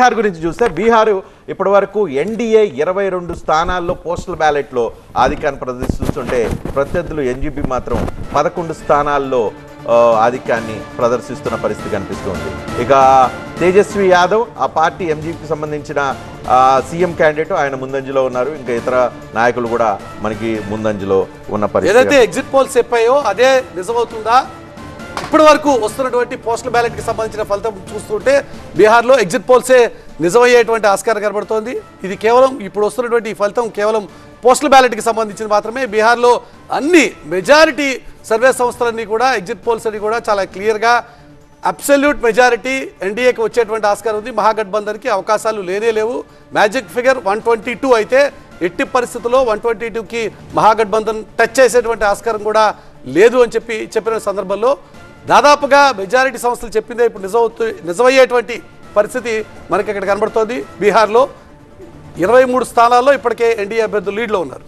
బీహార్ గురించి చూస్తే బీహార్ ఇప్పటి వరకు ఎన్డీఏ 22 స్థానాల్లో పోస్టల్ బ్యాలెట్లో ఆధిక్యాన్ని ప్రదర్శిస్తుంటే ప్రత్యర్థులు ఎన్జీపీ మాత్రం 11 స్థానాల్లో ఆధిక్యాన్ని ప్రదర్శిస్తున్న పరిస్థితి కనిపిస్తుంది. ఇక తేజస్వి యాదవ్ ఆ పార్టీ ఎంజీపీకి సంబంధించిన సీఎం క్యాండిడేట్, ఆయన ముందంజలో ఉన్నారు. ఇంకా ఇతర నాయకులు కూడా మనకి ముందంజలో ఉన్న పరిస్థితి. ఏదైతే ఎగ్జిట్ పోల్స్ చెప్పాయో అదే నిజమవుతుందా? ఇప్పటి వరకు వస్తున్నటువంటి పోస్టల్ బ్యాలెట్కి సంబంధించిన ఫలితం చూస్తుంటే బీహార్లో ఎగ్జిట్ పోల్సే నిజమయ్యేటువంటి ఆస్కారం కనబడుతోంది. ఇది కేవలం ఇప్పుడు వస్తున్నటువంటి ఈ ఫలితం కేవలం పోస్టల్ బ్యాలెట్కి సంబంధించిన మాత్రమే. బీహార్లో అన్ని మెజారిటీ సర్వే సంస్థలన్నీ కూడా ఎగ్జిట్ పోల్స్ అన్ని కూడా చాలా క్లియర్గా అబ్సల్యూట్ మెజారిటీ ఎన్డీఏకి వచ్చేటువంటి ఆస్కారం ఉంది. మహాగఠబంధన్కి అవకాశాలు లేనే లేవు. మ్యాజిక్ ఫిగర్ 122 అయితే ఎట్టి పరిస్థితుల్లో 122కి మహాగఠబంధన్ టచ్ చేసేటువంటి ఆస్కారం కూడా లేదు అని చెప్పిన సందర్భంలో దాదాపుగా మెజారిటీ సంస్థలు చెప్పిందే ఇప్పుడు నిజమయ్యేటువంటి పరిస్థితి మనకి ఇక్కడ కనబడుతోంది. బీహార్లో 23 స్థానాల్లో ఇప్పటికే ఎన్డీఏ అభ్యర్థులు లీడ్లో ఉన్నారు.